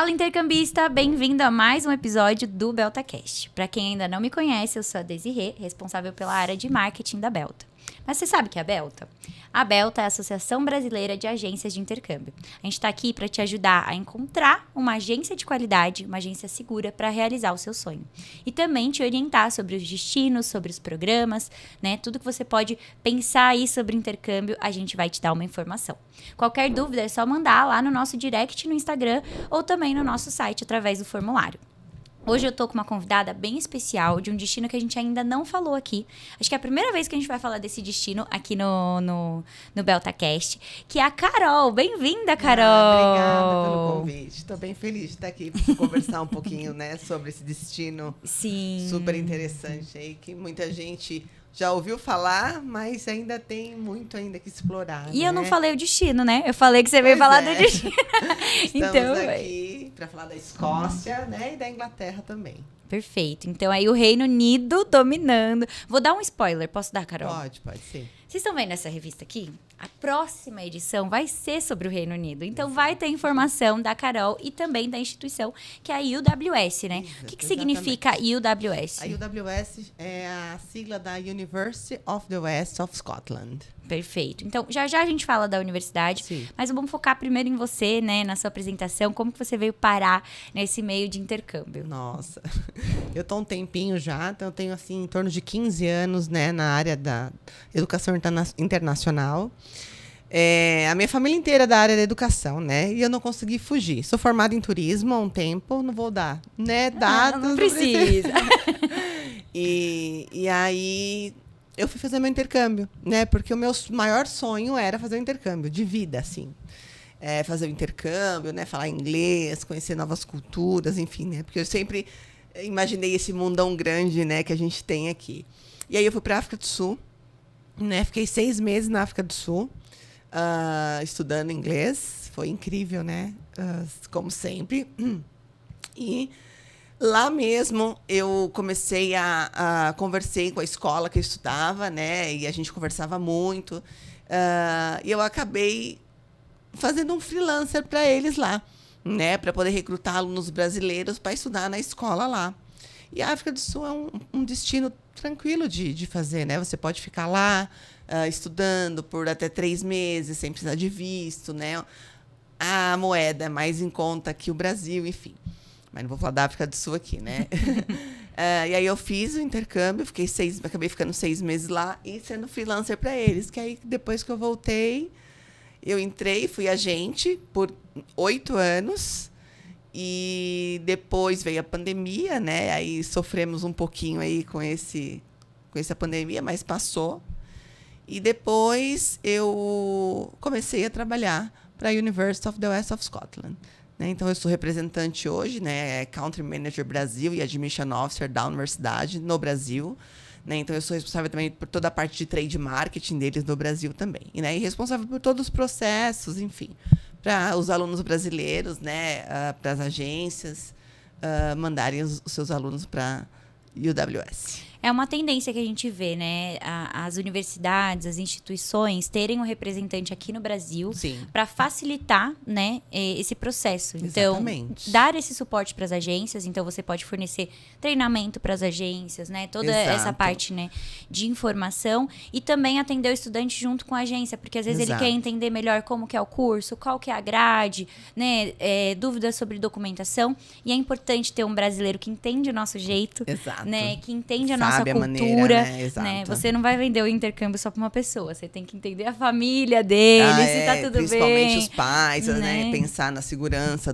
Fala, intercambista! Bem-vindo a mais um episódio do BeltaCast. Para quem ainda não me conhece, eu sou a Desirê, responsável pela área de marketing da Belta. Mas você sabe o que é a Belta? A Belta é a Associação Brasileira de Agências de Intercâmbio. A gente está aqui para te ajudar a encontrar uma agência de qualidade, uma agência segura para realizar o seu sonho. E também te orientar sobre os destinos, sobre os programas, né? Tudo que você pode pensar aí sobre intercâmbio, a gente vai te dar uma informação. Qualquer dúvida é só mandar lá no nosso direct no Instagram ou também no nosso site através do formulário. Hoje eu tô com uma convidada bem especial de um destino que a gente ainda não falou aqui. Acho que é a primeira vez que a gente vai falar desse destino aqui no BeltaCast, que é a Carol. Bem-vinda, Carol! Obrigada pelo convite. Estou bem feliz de estar aqui para conversar um pouquinho, né, sobre esse destino. Sim. Super interessante aí, que muita gente já ouviu falar, mas ainda tem muito ainda que explorar. E né? eu não falei o destino, né? Eu falei que você veio falar do destino. Estamos aqui para falar da Escócia, né, e da Inglaterra também. Perfeito. Então aí o Reino Unido dominando. Vou dar um spoiler, posso dar, Carol? Pode ser. Vocês estão vendo essa revista aqui? A próxima edição vai ser sobre o Reino Unido. Então, vai ter informação da Carol e também da instituição, que é a UWS, né? Isso, o que significa UWS? A UWS é a sigla da University of the West of Scotland. Perfeito. Então, já a gente fala da universidade, Sim. mas vamos focar primeiro em você, né? Na sua apresentação, como que você veio parar nesse meio de intercâmbio? Nossa, eu tô um tempinho já, então eu tenho, assim, em torno de 15 anos, né, na área da educação internacional. A minha família inteira é da área da educação, né, e eu não consegui fugir. Sou formada em turismo há um tempo, não vou dar, né, dados. Não precisa. E aí eu fui fazer meu intercâmbio, né, porque o meu maior sonho era fazer um intercâmbio de vida, assim. Fazer o intercâmbio, né, falar inglês, conhecer novas culturas, enfim, né, porque eu sempre imaginei esse mundão grande, né, que a gente tem aqui. E aí eu fui para a África do Sul, né, fiquei 6 meses na África do Sul, estudando inglês, foi incrível, né, como sempre. E lá mesmo eu comecei conversei com a escola que eu estudava, né, e a gente conversava muito, e eu acabei fazendo um freelancer para eles lá, né, para poder recrutar alunos brasileiros para estudar na escola lá. E a África do Sul é um destino tranquilo de fazer, né? Você pode ficar lá estudando por até 3 meses, sem precisar de visto, né? A moeda é mais em conta que o Brasil, enfim. Mas não vou falar da África do Sul aqui, né? E aí eu fiz o intercâmbio, acabei ficando 6 meses lá e sendo freelancer para eles. Que aí, depois que eu voltei, eu entrei, fui agente por 8 anos. E depois veio a pandemia, né? Aí sofremos um pouquinho aí com essa pandemia, mas passou. E depois eu comecei a trabalhar para a University of the West of Scotland. Né? Então, eu sou representante hoje, né? Country Manager Brasil e Admission Officer da universidade no Brasil. Né? Então, eu sou responsável também por toda a parte de trade marketing deles no Brasil também. E responsável por todos os processos, enfim, para os alunos brasileiros, né? Para as agências mandarem os seus alunos para UWS. É uma tendência que a gente vê, né? As universidades, as instituições terem um representante aqui no Brasil para facilitar, né, esse processo. Então, exatamente, dar esse suporte para as agências. Então, você pode fornecer treinamento para as agências, né? Toda essa parte, né, de informação. E também atender o estudante junto com a agência. Porque, às vezes, ele quer entender melhor como que é o curso, qual que é a grade, né? Dúvidas sobre documentação. E é importante ter um brasileiro que entende o nosso jeito, né? Que entende a nossa cultura, maneira, né? Você não vai vender o intercâmbio só para uma pessoa. Você tem que entender a família dele, se tá tudo principalmente bem. Os pais, né? Pensar na segurança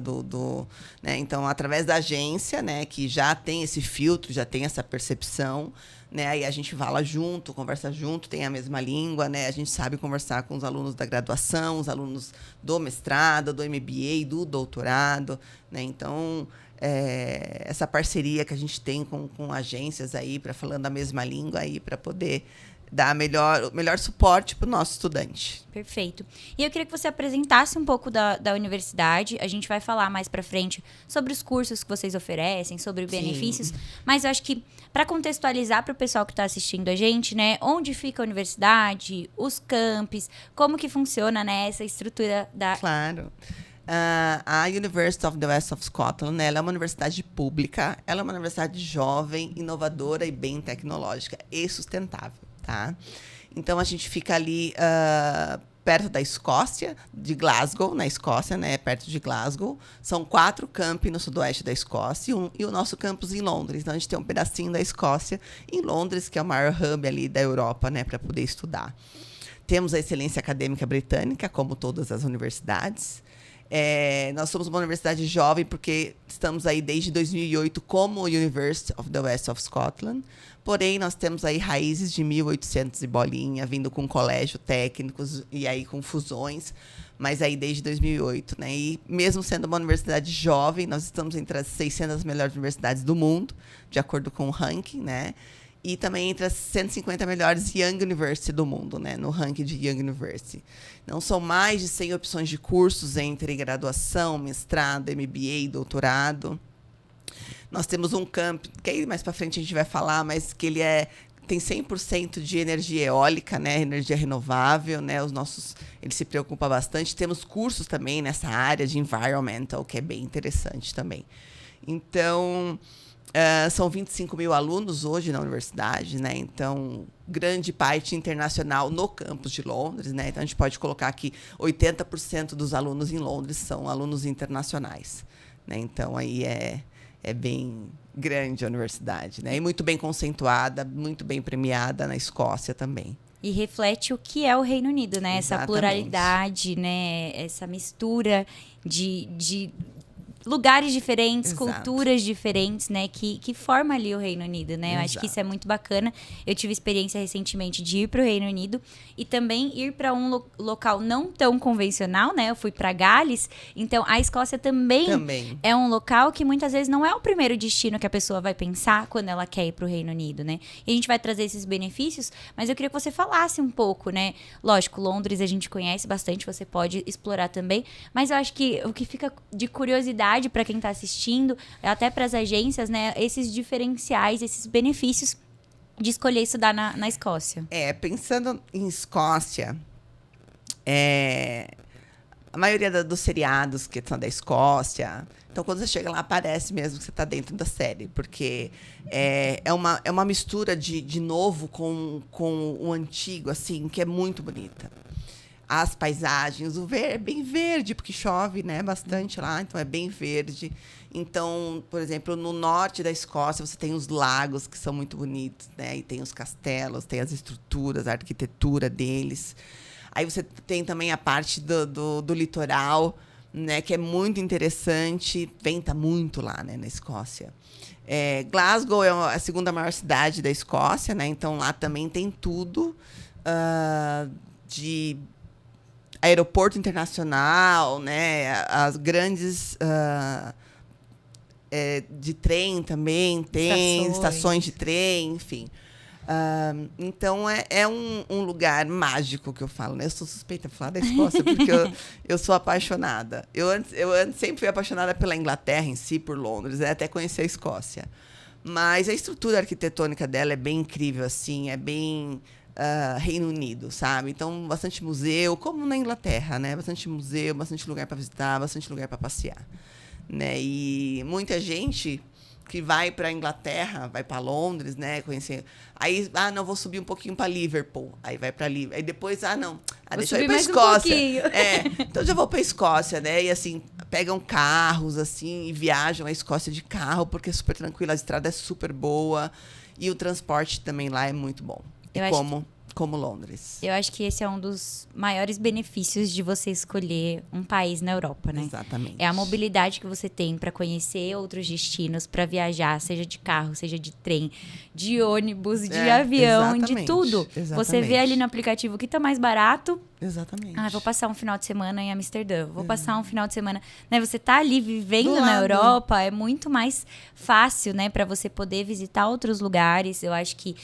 né? Então, através da agência, né? Que já tem esse filtro, já tem essa percepção, né? Aí a gente fala junto, conversa junto, tem a mesma língua, né? A gente sabe conversar com os alunos da graduação, os alunos do mestrado, do MBA, do doutorado, né? Então, essa parceria que a gente tem com agências aí, para falando a mesma língua aí, para poder dar o melhor suporte para o nosso estudante. Perfeito. E eu queria que você apresentasse um pouco da universidade. A gente vai falar mais para frente sobre os cursos que vocês oferecem, sobre benefícios. Mas eu acho que, para contextualizar para o pessoal que está assistindo a gente, né, onde fica a universidade, os campos, como que funciona, né, essa estrutura da... Claro. A University of the West of Scotland, né, ela é uma universidade pública, ela é uma universidade jovem, inovadora e bem tecnológica e sustentável, tá? Então, a gente fica ali perto da Escócia, de Glasgow, na Escócia, né, perto de Glasgow. São 4 campi no sudoeste da Escócia e o nosso campus em Londres. Então, a gente tem um pedacinho da Escócia em Londres, que é o maior hub ali da Europa, né, para poder estudar. Temos a excelência acadêmica britânica, como todas as universidades. Nós somos uma universidade jovem porque estamos aí desde 2008 como University of the West of Scotland. Porém, nós temos aí raízes de 1800 e bolinha, vindo com colégio técnicos e aí com fusões, mas aí desde 2008, né? E mesmo sendo uma universidade jovem, nós estamos entre as 600 melhores universidades do mundo, de acordo com o ranking, né? E também entre as 150 melhores Young University do mundo, né, no ranking de Young University. Não são mais de 100 opções de cursos entre graduação, mestrado, MBA, doutorado. Nós temos um campus, que aí mais para frente a gente vai falar, mas que ele tem 100% de energia eólica, né, energia renovável, né, ele se preocupa bastante. Temos cursos também nessa área de environmental, que é bem interessante também. Então, são 25 mil alunos hoje na universidade, né? Então, grande parte internacional no campus de Londres, né? Então, a gente pode colocar que 80% dos alunos em Londres são alunos internacionais, né? Então, aí é bem grande a universidade, né? E muito bem conceituada, muito bem premiada na Escócia também. E reflete o que é o Reino Unido, né? Exatamente. Essa pluralidade, né? Essa mistura de lugares diferentes, Exato. Culturas diferentes, né? Que forma ali o Reino Unido, né? Eu acho que isso é muito bacana. Eu tive experiência recentemente de ir para o Reino Unido e também ir para um local não tão convencional, né? Eu fui para Gales, então a Escócia também é um local que muitas vezes não é o primeiro destino que a pessoa vai pensar quando ela quer ir para o Reino Unido, né? E a gente vai trazer esses benefícios, mas eu queria que você falasse um pouco, né? Lógico, Londres a gente conhece bastante, você pode explorar também, mas eu acho que o que fica de curiosidade para quem está assistindo, até para as agências, né, esses diferenciais, esses benefícios de escolher estudar na Escócia. Pensando em Escócia, a maioria dos seriados que são da Escócia, então quando você chega lá parece mesmo que você está dentro da série, porque é uma mistura de novo com o antigo, assim, que é muito bonita. As paisagens, é bem verde, porque chove, né, bastante lá, então é bem verde. Então, por exemplo, no norte da Escócia, você tem os lagos, que são muito bonitos, né? E tem os castelos, tem as estruturas, a arquitetura deles. Aí você tem também a parte do litoral, né, que é muito interessante. Venta muito lá, né, na Escócia. Glasgow é a segunda maior cidade da Escócia, né? Então, lá também tem tudo de aeroporto internacional, né? As grandes de trem também tem, estações de trem, enfim. Então, é um lugar mágico que eu falo, né? Eu sou suspeita de falar da Escócia, porque eu sou apaixonada. Eu antes sempre fui apaixonada pela Inglaterra em si, por Londres, até conhecer a Escócia. Mas a estrutura arquitetônica dela é bem incrível, assim, é bem Reino Unido, sabe? Então, bastante museu, como na Inglaterra, né? Bastante museu, bastante lugar para visitar, bastante lugar para passear, né? E muita gente que vai para a Inglaterra, vai para Londres, né? Conhecer. Aí, não, vou subir um pouquinho para Liverpool. Aí vai para Liverpool. Aí depois, deixa eu ir para a Escócia. Então já vou para a Escócia, né? E assim, pegam carros assim e viajam a Escócia de carro, porque é super tranquilo, a estrada é super boa e o transporte também lá é muito bom. Como Londres. Eu acho que esse é um dos maiores benefícios de você escolher um país na Europa, né? Exatamente. É a mobilidade que você tem para conhecer outros destinos, para viajar, seja de carro, seja de trem, de ônibus, de avião, de tudo. Exatamente. Você vê ali no aplicativo que tá mais barato. Exatamente. Vou passar um final de semana em Amsterdã. Vou passar um final de semana, né? Você tá ali vivendo na Europa, é muito mais fácil, né, para você poder visitar outros lugares. Eu acho que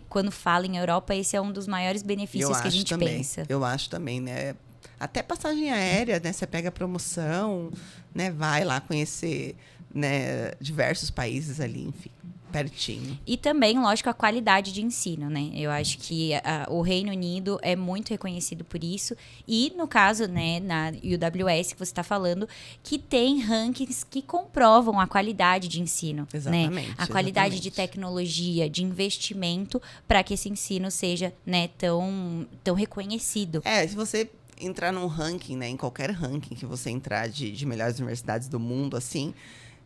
quando fala em Europa, esse é um dos maiores benefícios que a gente pensa. Eu acho também, né? Até passagem aérea, né? Você pega a promoção, né? Vai lá conhecer, né, diversos países ali, enfim. Pertinho. E também, lógico, a qualidade de ensino, né? Eu acho que o Reino Unido é muito reconhecido por isso. E, no caso, né, na UWS que você está falando, que tem rankings que comprovam a qualidade de ensino. Exatamente. Né? A qualidade de tecnologia, de investimento, para que esse ensino seja, né, tão reconhecido. Se você entrar num ranking, né, em qualquer ranking que você entrar de melhores universidades do mundo, assim,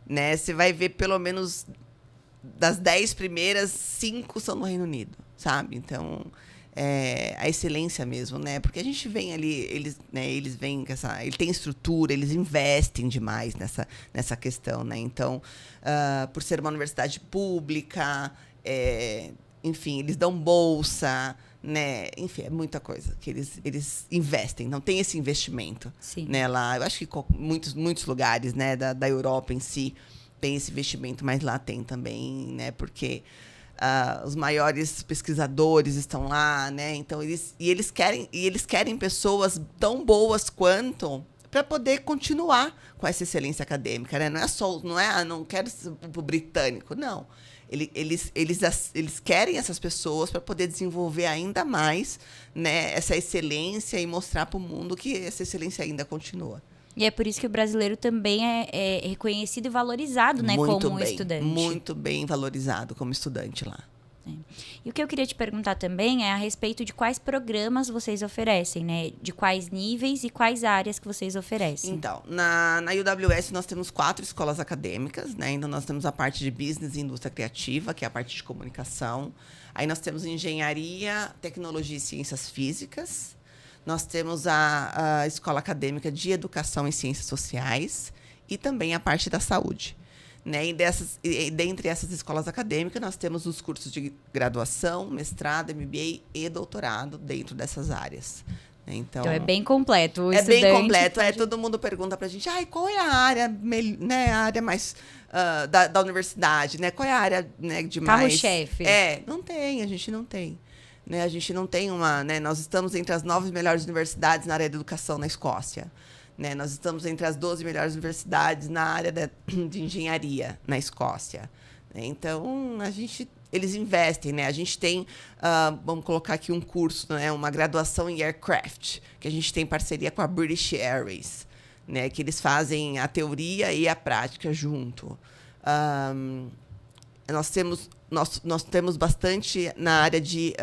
né, você vai ver pelo menos das 10 primeiras, 5 são no Reino Unido, sabe? Então, a excelência mesmo, né? Porque a gente vem ali, eles vêm com ele tem estrutura, eles investem demais nessa questão, né? Então, por ser uma universidade pública, enfim, eles dão bolsa, né? Enfim, é muita coisa que eles investem, não tem esse investimento. Sim. Né? Lá, eu acho que muitos lugares, né, da Europa em si tem esse investimento, mas lá tem também, né? Porque os maiores pesquisadores estão lá, né? Então eles querem pessoas tão boas quanto para poder continuar com essa excelência acadêmica, né? Não quero o britânico, não. Eles querem essas pessoas para poder desenvolver ainda mais, né, essa excelência e mostrar para o mundo que essa excelência ainda continua. E é por isso que o brasileiro também é reconhecido e valorizado, né, como estudante. Muito bem valorizado como estudante lá. E o que eu queria te perguntar também é a respeito de quais programas vocês oferecem, né? De quais níveis e quais áreas que vocês oferecem. Então, na UWS nós temos 4 escolas acadêmicas, né? Então, nós temos a parte de Business e Indústria Criativa, que é a parte de comunicação. Aí nós temos Engenharia, Tecnologia e Ciências Físicas. Nós temos a Escola Acadêmica de Educação e Ciências Sociais e também a parte da saúde. Né? E dentre essas escolas acadêmicas, nós temos os cursos de graduação, mestrado, MBA e doutorado dentro dessas áreas. Então é bem completo. O estudante bem completo. Todo mundo pergunta pra gente, qual é a área, né, a área mais da universidade, né? Qual é a área, né, de mais... Carro-chefe. Não tem, a gente não tem. Né? A gente não tem uma... Né? Nós estamos entre as 9 melhores universidades na área de educação na Escócia. Né? Nós estamos entre as 12 melhores universidades na área de engenharia na Escócia. Então, eles investem. Né? A gente tem, vamos colocar aqui um curso, né? Uma graduação em Aircraft, que a gente tem parceria com a British Airways, né? Que eles fazem a teoria e a prática junto. Nós temos bastante na área de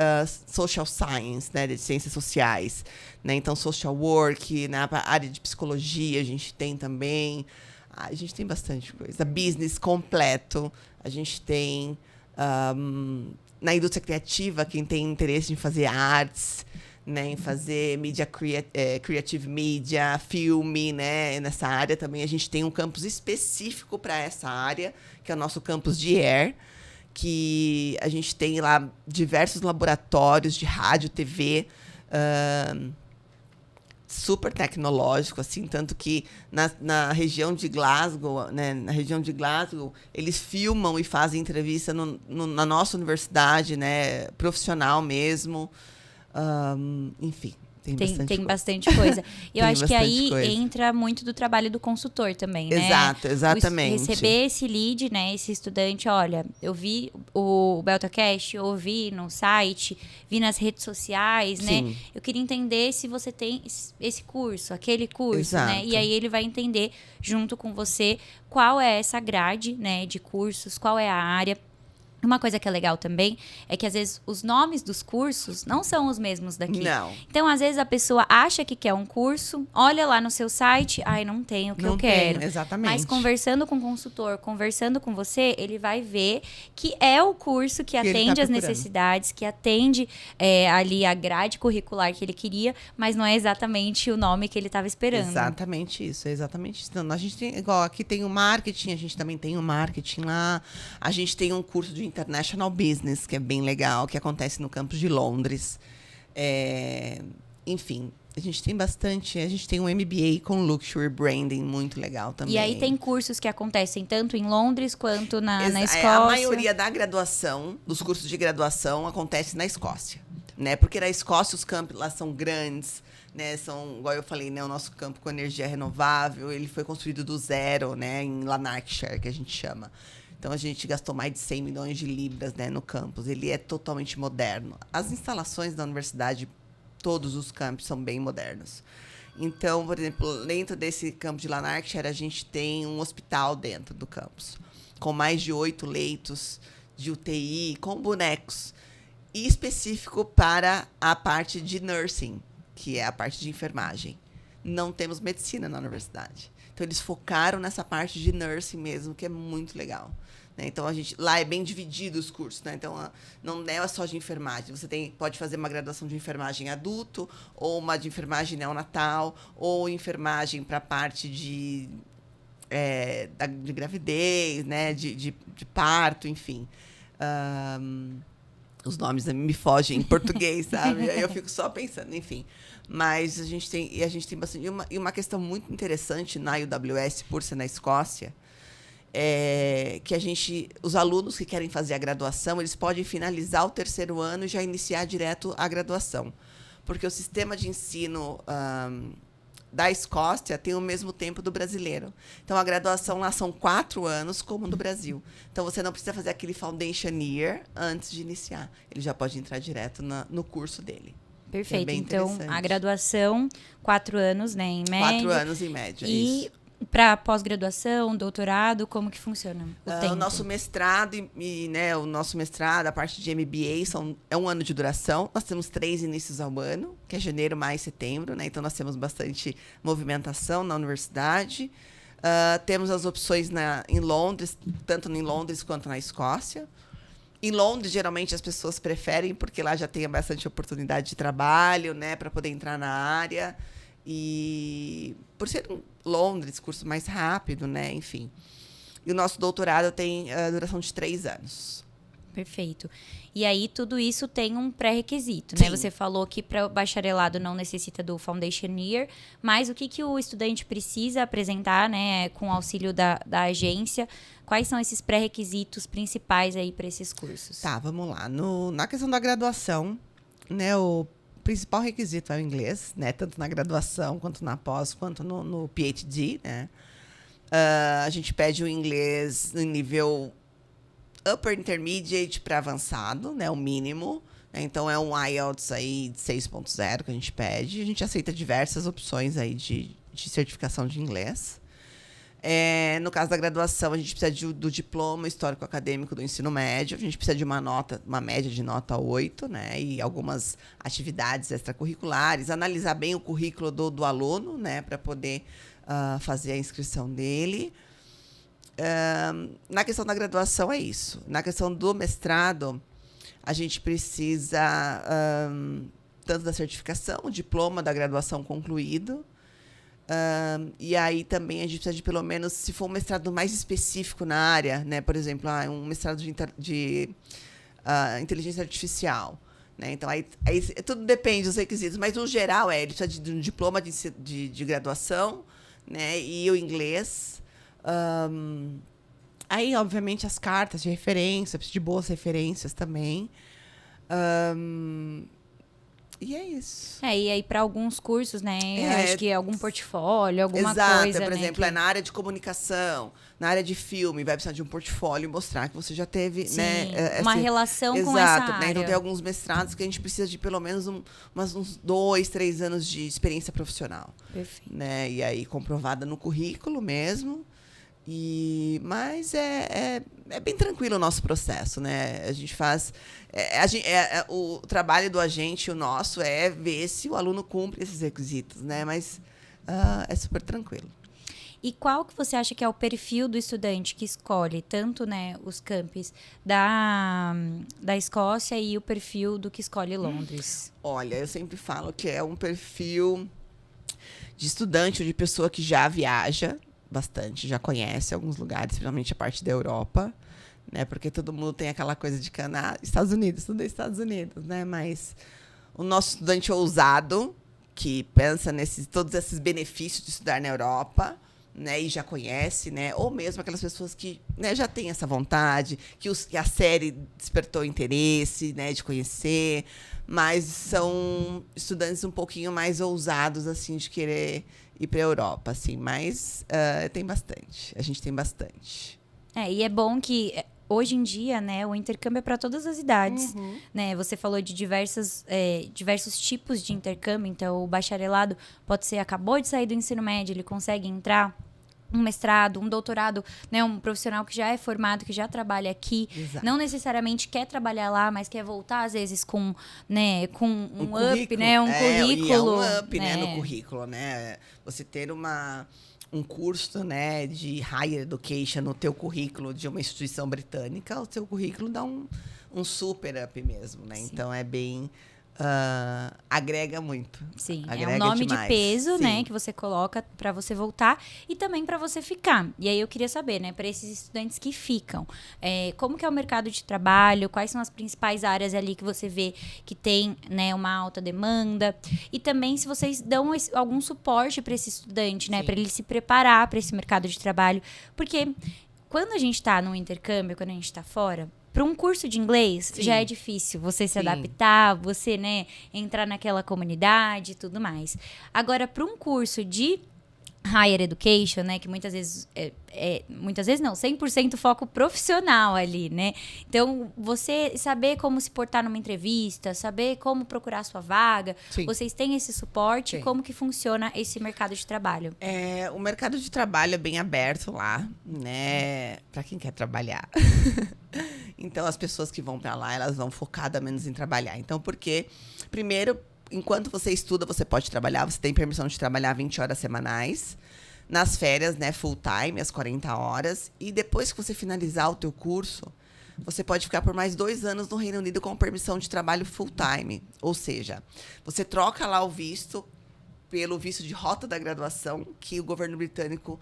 social science, né, de ciências sociais. Né? Então, social work, na área de psicologia a gente tem também. A gente tem bastante coisa. Business completo. A gente tem na indústria criativa, quem tem interesse em fazer artes, né, em fazer creative media, filme, né, nessa área também a gente tem um campus específico para essa área, que é o nosso campus de Air, que a gente tem lá diversos laboratórios de rádio, TV, super tecnológico, assim, tanto que na região de Glasgow, né, eles filmam e fazem entrevista na nossa universidade, né, profissional mesmo. Enfim, tem bastante coisa. Eu acho que aí entra muito do trabalho do consultor também, né? Exatamente. Receber esse lead, né? Esse estudante, olha, eu vi o BeltaCast, eu ouvi no site, vi nas redes sociais, Sim. né? Eu queria entender se você tem esse curso, aquele curso, Exato. Né? E aí ele vai entender, junto com você, qual é essa grade, né, de cursos, qual é a área. Uma coisa que é legal também é que, às vezes, os nomes dos cursos não são os mesmos daqui. Não. Então, às vezes, a pessoa acha que quer um curso, olha lá no seu site, não tem o que eu quero. Exatamente. Mas conversando com o consultor, conversando com você, ele vai ver que é o curso que atende às necessidades, que atende ali a grade curricular que ele queria, mas não é exatamente o nome que ele estava esperando. Exatamente isso. Então, a gente tem, igual aqui tem o marketing, a gente também tem o marketing lá. A gente tem um curso de International Business, que é bem legal, que acontece no campus de Londres. Enfim, a gente tem bastante. A gente tem um MBA com Luxury Branding, muito legal também. E aí tem cursos que acontecem tanto em Londres quanto na Escócia. A maioria da graduação, dos cursos de graduação, acontece na Escócia. Né? Porque na Escócia os campos lá são grandes. Né, igual eu falei, né, o nosso campo com energia renovável, ele foi construído do zero, né, em Lanarkshire, que a gente chama. Então, Então, a gente gastou mais de 100 milhões de libras, né, no campus. Ele é totalmente moderno. As instalações da universidade, todos os campos são bem modernos. Então, por exemplo, dentro desse campus de Lanarkshire, a gente tem um hospital dentro do campus, com mais de 8 leitos de UTI, com bonecos, e específico para a parte de nursing, que é a parte de enfermagem. Não temos medicina na universidade. Então, eles focaram nessa parte de nursing mesmo, que é muito legal. Né? Então, lá é bem dividido os cursos. Né? Então, não é só de enfermagem. Você pode fazer uma graduação de enfermagem adulto, ou uma de enfermagem neonatal, ou enfermagem para a parte de gravidez, né? de parto, enfim. Os nomes me fogem em português, sabe? Aí eu fico só pensando, enfim. Mas a gente tem bastante. E uma questão muito interessante na UWS, por ser na Escócia, é que os alunos que querem fazer a graduação, eles podem finalizar o 3º ano e já iniciar direto a graduação. Porque o sistema de ensino da Escócia tem o mesmo tempo do brasileiro. Então, a graduação lá são 4 anos, como no Brasil. Então, você não precisa fazer aquele foundation year antes de iniciar. Ele já pode entrar direto no curso dele. Perfeito. Então, a graduação, 4 anos, né, em média. 4 anos em média, e isso. Para pós-graduação, doutorado, como que funciona o tempo? O nosso mestrado, né, o nosso mestrado, a parte de MBA, é 1 ano de duração. Nós temos 3 inícios ao ano, que é janeiro, maio e setembro. Né? Então, nós temos bastante movimentação na universidade. Temos as opções em Londres, tanto em Londres quanto na Escócia. Em Londres, geralmente, as pessoas preferem, porque lá já tem bastante oportunidade de trabalho, né, para poder entrar na área. E por ser Londres, curso mais rápido, né, enfim. E o nosso doutorado tem a duração de 3 anos. Perfeito. E aí, tudo isso tem um pré-requisito, né? Sim. Você falou que para o bacharelado não necessita do Foundation Year, mas o que o estudante precisa apresentar, né, com o auxílio da agência? Quais são esses pré-requisitos principais aí para esses cursos? Tá, vamos lá. Na questão da graduação, né, o principal requisito é o inglês, né, tanto na graduação, quanto na pós, quanto no PhD, né? A gente pede o inglês no nível upper intermediate para avançado, né, o mínimo. Né? Então, é um IELTS aí de 6.0 que a gente pede. A gente aceita diversas opções aí de certificação de inglês. No caso da graduação, a gente precisa do diploma histórico-acadêmico do ensino médio. A gente precisa de uma média de nota 8, né? E algumas atividades extracurriculares. Analisar bem o currículo do aluno, né? Para poder fazer a inscrição dele. Na questão da graduação, é isso. Na questão do mestrado, a gente precisa tanto da certificação, o diploma da graduação concluído. E aí também a gente precisa de, pelo menos, se for um mestrado mais específico na área, né? Por exemplo, um mestrado de inteligência artificial. Né? Então, aí tudo depende dos requisitos, mas, no geral, ele precisa de um diploma de graduação, né? E o inglês. Aí, obviamente, as cartas de referência, precisa de boas referências também. E é isso. E aí para alguns cursos, né? Eu acho que algum portfólio, alguma coisa. Por né, exemplo, na área de comunicação, na área de filme, vai precisar de um portfólio e mostrar que você já teve, sim, né? Uma relação com essa área. Né? Então, tem alguns mestrados que a gente precisa de pelo menos uns 2, 3 anos de experiência profissional. Perfeito. Né? E aí, comprovada no currículo mesmo. Mas é bem tranquilo o nosso processo, né? A gente faz... o trabalho do agente, o nosso, é ver se o aluno cumpre esses requisitos, né? Mas é super tranquilo. E qual que você acha que é o perfil do estudante que escolhe tanto, né, os campos da Escócia e o perfil do que escolhe Londres? Olha, eu sempre falo que é um perfil de estudante ou de pessoa que já viaja bastante, já conhece alguns lugares, principalmente a parte da Europa, né? Porque todo mundo tem aquela coisa de Estados Unidos, tudo é Estados Unidos, né? Mas o nosso estudante ousado, que pensa todos esses benefícios de estudar na Europa, né? E já conhece, né? Ou mesmo aquelas pessoas que, né, já têm essa vontade, que a série despertou interesse, né, de conhecer, mas são estudantes um pouquinho mais ousados, assim, de querer ir para a Europa, assim, mas tem bastante. A gente tem bastante. E é bom que hoje em dia, né, o intercâmbio é para todas as idades, né? Você falou de diversos tipos de intercâmbio, então o bacharelado pode ser, acabou de sair do ensino médio, ele consegue entrar um mestrado, um doutorado, né, um profissional que já é formado, que já trabalha aqui, Exato. não necessariamente quer trabalhar lá, mas quer voltar às vezes com, né, com um up, currículo. né, um currículo, E é um up, né, no currículo, né? Você ter um curso, né, de higher education no teu currículo de uma instituição britânica, o teu currículo dá um super up mesmo, né? Sim. Então é bem agrega muito. Sim, agrega é um nome demais. de peso, Sim. né, que você coloca para você voltar e também para você ficar. E aí eu queria saber, né, para esses estudantes que ficam, como que é o mercado de trabalho, quais são as principais áreas ali que você vê que tem, né, uma alta demanda, e também se vocês dão algum suporte para esse estudante, né, para ele se preparar para esse mercado de trabalho, porque quando a gente está num intercâmbio, quando a gente está fora, para um curso de inglês, já é difícil você se adaptar, você, né, entrar naquela comunidade e tudo mais. Agora, para um curso de higher education, né, que muitas vezes muitas vezes não, 100% foco profissional ali, né? Então, você saber como se portar numa entrevista, saber como procurar a sua vaga, vocês têm esse suporte, como que funciona esse mercado de trabalho? O mercado de trabalho é bem aberto lá, né, para quem quer trabalhar. Então, as pessoas que vão para lá, elas vão focada menos em trabalhar. Então, porque, primeiro, enquanto você estuda, você pode trabalhar. Você tem permissão de trabalhar 20 horas semanais. Nas férias, né, full time, as 40 horas. E depois que você finalizar o teu curso, você pode ficar por mais 2 anos no Reino Unido com permissão de trabalho full time. Ou seja, você troca lá o visto pelo visto de rota da graduação que o governo britânico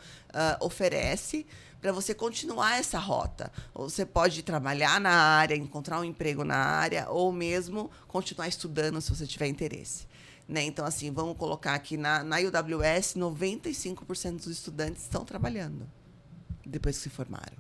oferece para você continuar essa rota. Ou você pode trabalhar na área, encontrar um emprego na área, ou mesmo continuar estudando se você tiver interesse. Né? Então, assim, vamos colocar aqui na UWS, 95% dos estudantes estão trabalhando depois que se formaram.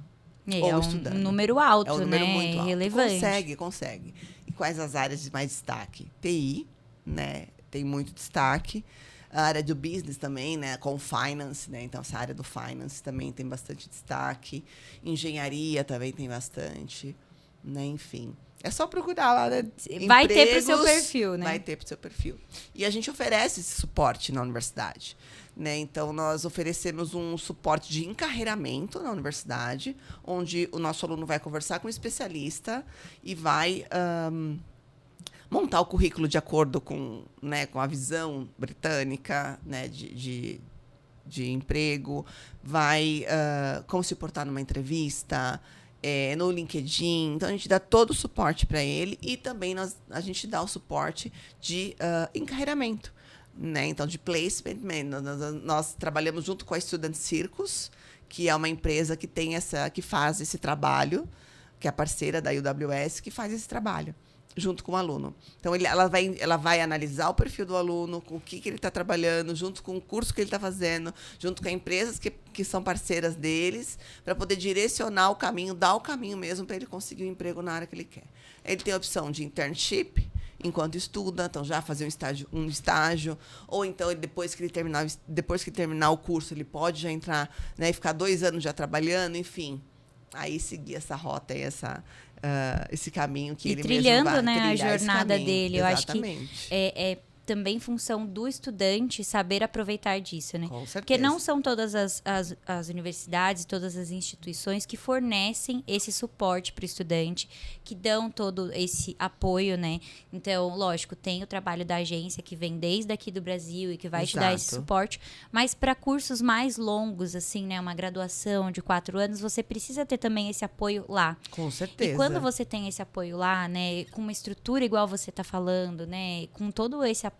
Ou estudando. Um número alto, é um número né? Muito alto. Relevante. Consegue. E quais as áreas de mais destaque? TI, né? Tem muito destaque. A área do business também, né? Com finance, né? Então, essa área do finance também tem bastante destaque. Engenharia também tem bastante, né? Enfim. É só procurar lá, né? Vai ter pro seu perfil, né? Vai ter pro seu perfil. E a gente oferece esse suporte na universidade, né? Então, nós oferecemos um suporte de encarreiramento na universidade, onde o nosso aluno vai conversar com um especialista e vai montar o currículo de acordo com, né, com a visão britânica, né, de emprego, vai como se portar numa entrevista, no LinkedIn. Então, a gente dá todo o suporte para ele e também a gente dá o suporte de encarreiramento, né? Então, de placement. Nós trabalhamos junto com a Student Circus, que é uma empresa que faz esse trabalho, que é a parceira da UWS, que faz esse trabalho junto com o aluno. Então, ela vai analisar o perfil do aluno, com o que ele está trabalhando, junto com o curso que ele está fazendo, junto com empresas que são parceiras deles, para poder direcionar o caminho, dar o caminho mesmo para ele conseguir um emprego na área que ele quer. Ele tem a opção de internship, enquanto estuda, então já fazer um estágio, ou então depois que ele terminar o curso, ele pode já entrar, né, e ficar 2 anos já trabalhando, enfim. Aí seguir essa rota e esse caminho que ele trilhando, mesmo vai né, a trilhar jornada dele. Eu acho que é também função do estudante saber aproveitar disso, né? Com certeza. Porque não são todas as universidades, todas as instituições que fornecem esse suporte para o estudante, que dão todo esse apoio, né? Então, lógico, tem o trabalho da agência que vem desde aqui do Brasil e que vai te dar esse suporte, mas para cursos mais longos, assim, né? Uma graduação de 4 anos, você precisa ter também esse apoio lá. Com certeza. E quando você tem esse apoio lá, né? Com uma estrutura igual você está falando, né? Com todo esse apoio,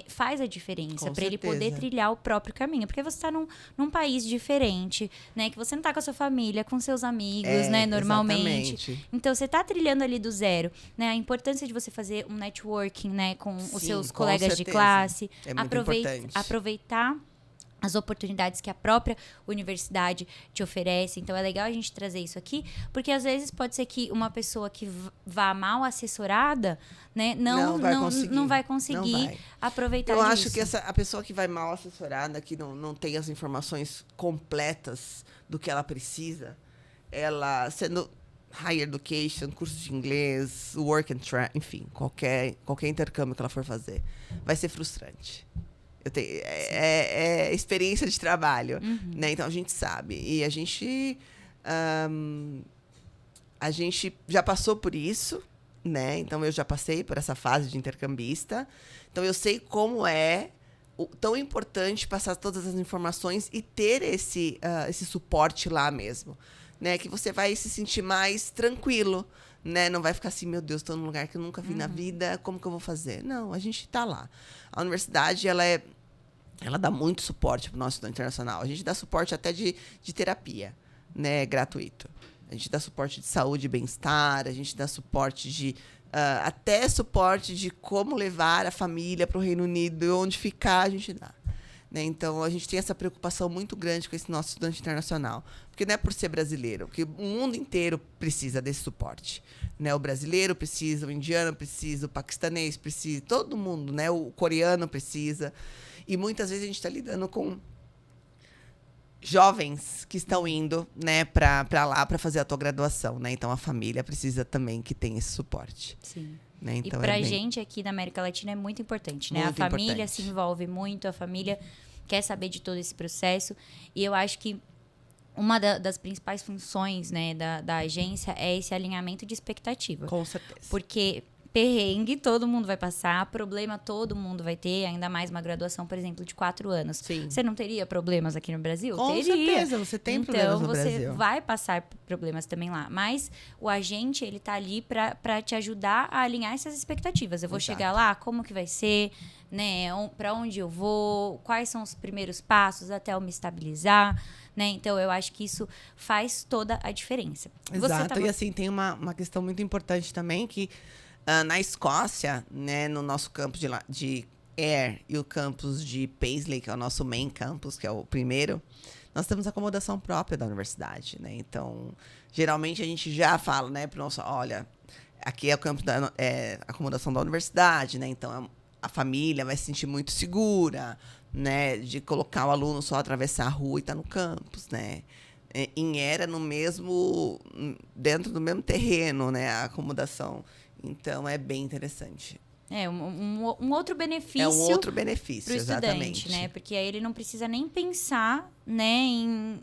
faz a diferença para ele poder trilhar o próprio caminho. Porque você está num país diferente, né? Que você não está com a sua família, com seus amigos, né? Normalmente. Exatamente. Então, você está trilhando ali do zero, né? A importância de você fazer um networking, né? Com os seus colegas de classe. É muito importante. Aproveitar as oportunidades que a própria universidade te oferece. Então, é legal a gente trazer isso aqui, porque às vezes pode ser que uma pessoa que vá mal assessorada, né, não vai conseguir aproveitar disso. Eu disso. acho que a pessoa que vai mal assessorada, que não tem as informações completas do que ela precisa, ela sendo higher education, curso de inglês, work and travel, enfim, qualquer intercâmbio que ela for fazer, vai ser frustrante. É experiência de trabalho, né? Então a gente sabe. E a gente já passou por isso, né? Então eu já passei por essa fase de intercambista. Então eu sei como é tão importante passar todas as informações e ter esse suporte lá mesmo, né? Que você vai se sentir mais tranquilo, né? Não vai ficar assim, meu Deus, estou num lugar que eu nunca vi na vida, como que eu vou fazer? Não, a gente está lá. A universidade, ela dá muito suporte para o nosso estudante internacional. A gente dá suporte até de terapia, né, gratuito. A gente dá suporte de saúde e bem-estar, a gente dá suporte até suporte de como levar a família para o Reino Unido e onde ficar, a gente dá. Né? Então, a gente tem essa preocupação muito grande com esse nosso estudante internacional. Porque não é por ser brasileiro, porque o mundo inteiro precisa desse suporte. Né? O brasileiro precisa, o indiano precisa, o paquistanês precisa, todo mundo, né? O coreano precisa. E muitas vezes a gente está lidando com jovens que estão indo, né, para lá para fazer a tua graduação. Né? Então, a família precisa também que tenha esse suporte. Sim. Né? Então, e pra gente aqui na América Latina é muito importante, né? Muito a família importante. se envolve muito, a família quer saber de todo esse processo. E eu acho que uma das principais funções, né, da agência é esse alinhamento de expectativa. Com certeza. Porque perrengue todo mundo vai passar, problema todo mundo vai ter, ainda mais uma graduação, por exemplo, de 4 anos. Sim. Você não teria problemas aqui no Brasil? Com teria. certeza, você tem problemas no Brasil. Então, você vai passar problemas também lá. Mas o agente, ele tá ali para te ajudar a alinhar essas expectativas. Eu vou chegar lá, como que vai ser, né? Para onde eu vou, quais são os primeiros passos até eu me estabilizar, né? Então, eu acho que isso faz toda a diferença. Exato. E assim, tem uma questão muito importante também que na Escócia, né, no nosso campus de Ayr e o campus de Paisley, que é o nosso main campus, que é o primeiro, nós temos acomodação própria da universidade, né? Então, geralmente a gente já fala, né, para o nosso, olha, aqui é o campus da acomodação da universidade, né? Então, a família vai se sentir muito segura, né, de colocar o aluno só atravessar a rua e estar no campus, né? Em Ayr, dentro do mesmo terreno, né, a acomodação. Então, é bem interessante. É um outro benefício. É um outro benefício, pro estudante, exatamente. né? Porque aí ele não precisa nem pensar, né,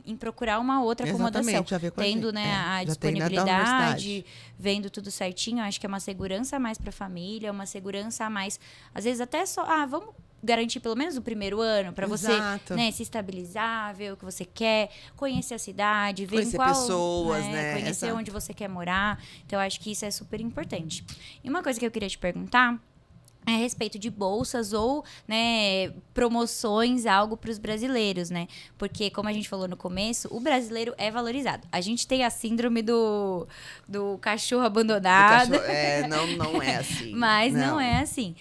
em procurar uma outra acomodação. Exatamente, já vê com tendo, né, a disponibilidade, vendo tudo certinho. Acho que é uma segurança a mais para a família, uma segurança a mais. Às vezes até só, vamos garantir pelo menos o primeiro ano para você, né, se estabilizar, ver o que você quer, conhecer a cidade, ver conhecer pessoas, né? Conhecer onde você quer morar. Então, eu acho que isso é super importante. E uma coisa que eu queria te perguntar a respeito de bolsas ou, né, promoções, algo para os brasileiros, né? Porque, como a gente falou no começo, o brasileiro é valorizado. A gente tem a síndrome do cachorro abandonado. Não é assim. Mas não é assim.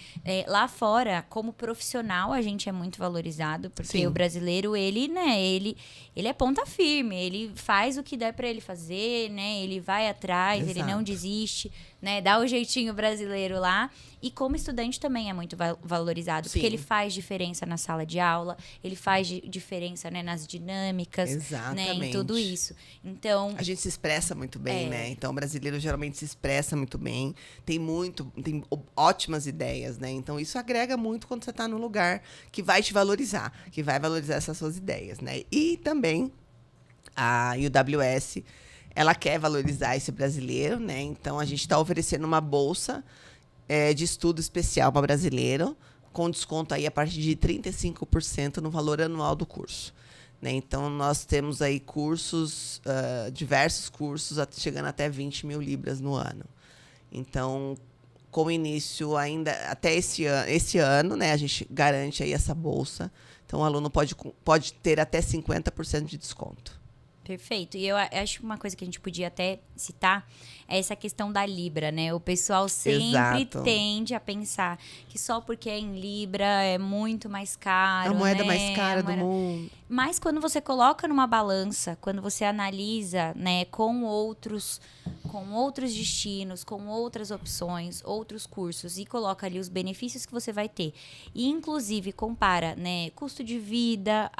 Lá fora, como profissional, a gente é muito valorizado, porque Sim. o brasileiro, ele é ponta firme, ele faz o que der para ele fazer, né? Ele vai atrás, Exato. Ele não desiste, né? Dá o jeitinho brasileiro lá. E como estudante também é muito valorizado, Sim. porque ele faz diferença na sala de aula, ele faz diferença, né, nas dinâmicas, né, em tudo isso. Então, a gente se expressa muito bem, né? Então, o brasileiro geralmente se expressa muito bem, tem ótimas ideias, né? Então, isso agrega muito quando você está num lugar que vai te valorizar, que vai valorizar essas suas ideias, né? E também a UWS, ela quer valorizar esse brasileiro, né? Então, a gente está oferecendo uma bolsa de estudo especial para brasileiro, com desconto aí a partir de 35% no valor anual do curso. Né? Então, nós temos aí cursos, diversos cursos, chegando até 20 mil libras no ano. Então, com início ainda até esse ano, né, a gente garante aí essa bolsa. Então, o aluno pode ter até 50% de desconto. Perfeito. E eu acho que uma coisa que a gente podia até citar é essa questão da Libra, né? O pessoal sempre Exato. tende a pensar que só porque é em Libra é muito mais caro, A moeda né? mais cara A do moeda- mundo. Mas quando você coloca numa balança, quando você analisa, né, com outros destinos, com outras opções, outros cursos e coloca ali os benefícios que você vai ter, e inclusive compara, né, custo de vida,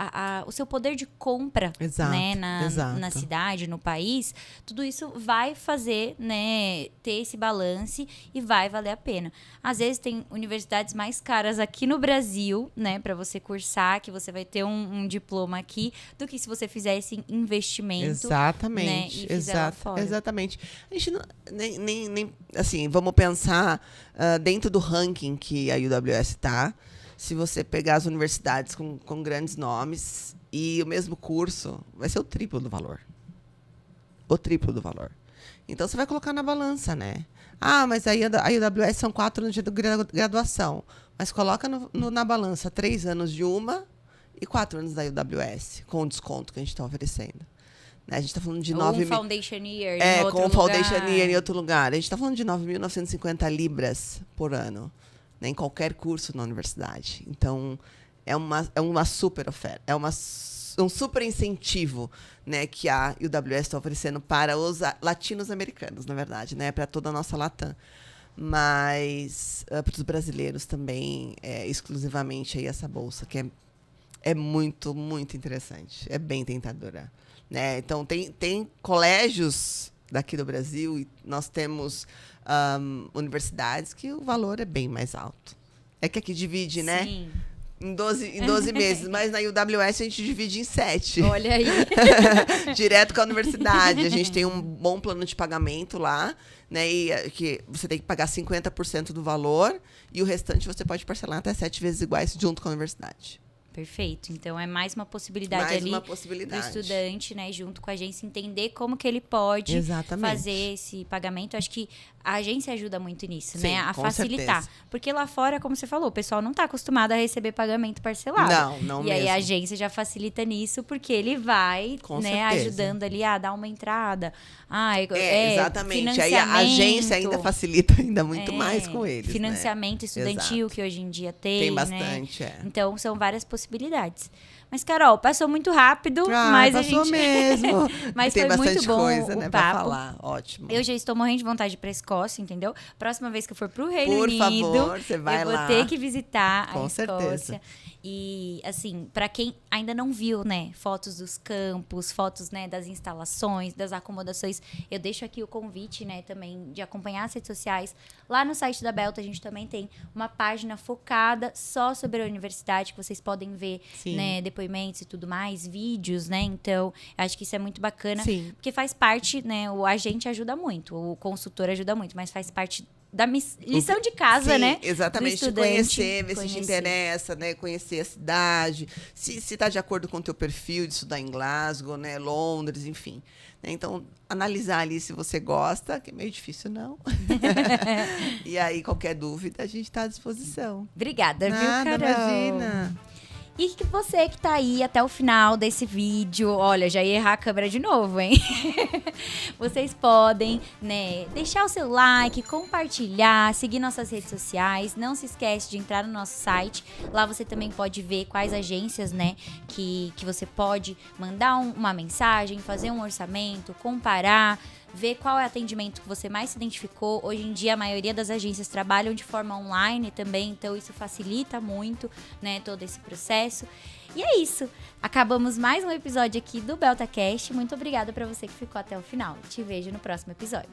o seu poder de compra, Exato, né, exato. na cidade, no país, tudo isso vai fazer, né, ter esse balance e vai valer a pena. Às vezes tem universidades mais caras aqui no Brasil, né, para você cursar, que você vai ter um diploma aqui, do que se você fizer esse investimento. Exatamente, né, e fizer lá fora. exatamente. A gente não, nem assim, vamos pensar dentro do ranking que a UWS tá. Se você pegar as universidades com grandes nomes e o mesmo curso, vai ser o triplo do valor. O triplo do valor. Então, você vai colocar na balança, né? Ah, mas aí a UWS são 4 anos de graduação. Mas coloca na balança 3 anos de uma e 4 anos da UWS, com o desconto que a gente está oferecendo. Né? A gente está falando de Ou 9 um Foundation Year em outro com o Foundation lugar. Year em outro lugar. A gente está falando de 9.950 libras por ano, né? Em qualquer curso na universidade. Então, é uma super oferta. É um super incentivo, né, que a UWS está oferecendo para os latinos-americanos, na verdade, né? Para toda a nossa Latam. Mas para os brasileiros também, exclusivamente aí essa bolsa, que é muito, muito interessante. É bem tentadora. Né? Então, tem colégios daqui do Brasil e nós temos universidades que o valor é bem mais alto. É que aqui divide, né? Sim. Em 12 meses, mas na UWS a gente divide em 7. Olha aí. Direto com a universidade. A gente tem um bom plano de pagamento lá, né? E que você tem que pagar 50% do valor e o restante você pode parcelar até 7 vezes iguais junto com a universidade. Perfeito. Então, é mais uma possibilidade ali do estudante, né, junto com a agência, entender como que ele pode Exatamente. fazer esse pagamento. Acho que a agência ajuda muito nisso, Sim, né? A com certeza. certeza. Porque lá fora, como você falou, o pessoal não está acostumado a receber pagamento parcelado. Não E aí mesmo. a agência já facilita nisso, porque ele vai, Com né, certeza. ajudando ali a dar uma entrada. Exatamente. Aí a agência ainda facilita ainda muito mais com eles. Financiamento né? estudantil, Exato. que hoje em dia tem, Tem né? bastante, Então, são várias possibilidades. Mas, Carol, passou muito rápido, mas passou a gente... mesmo. Mas tem foi bastante muito bom coisa, o né, pra papo. falar. Ótimo. Eu já estou morrendo de vontade de ir pra Escócia, entendeu? Próxima vez que eu for pro Reino Por Unido, favor, você vai eu vou lá. ter que visitar Com a Escócia. certeza. E, assim, pra quem ainda não viu, né, fotos dos campos, fotos, né, das instalações, das acomodações, eu deixo aqui o convite, né, também de acompanhar as redes sociais. Lá no site da Belta, a gente também tem uma página focada só sobre a universidade, que vocês podem ver, Sim. né, depoimentos e tudo mais, vídeos, né? Então, acho que isso é muito bacana. Sim. Porque faz parte, né, o agente ajuda muito, o consultor ajuda muito, mas faz parte da lição de casa, Sim, né? Exatamente. Do estudante, Conhecer, ver se te interessa, né? Conhecer a cidade, se está de acordo com o teu perfil de estudar em Glasgow, né? Londres, enfim. Né? Então, analisar ali se você gosta, que é meio difícil, não. E aí, qualquer dúvida, a gente está à disposição. Obrigada, viu, Nada, Carol? imagina. E que você que tá aí até o final desse vídeo, olha, já ia errar a câmera de novo, hein? Vocês podem, né, deixar o seu like, compartilhar, seguir nossas redes sociais. Não se esquece de entrar no nosso site. Lá você também pode ver quais agências, né, que você pode mandar uma mensagem, fazer um orçamento, comparar, ver qual é o atendimento que você mais se identificou. Hoje em dia, a maioria das agências trabalham de forma online também, então isso facilita muito, né, todo esse processo. E é isso. Acabamos mais um episódio aqui do BeltaCast. Muito obrigada para você que ficou até o final. Te vejo no próximo episódio.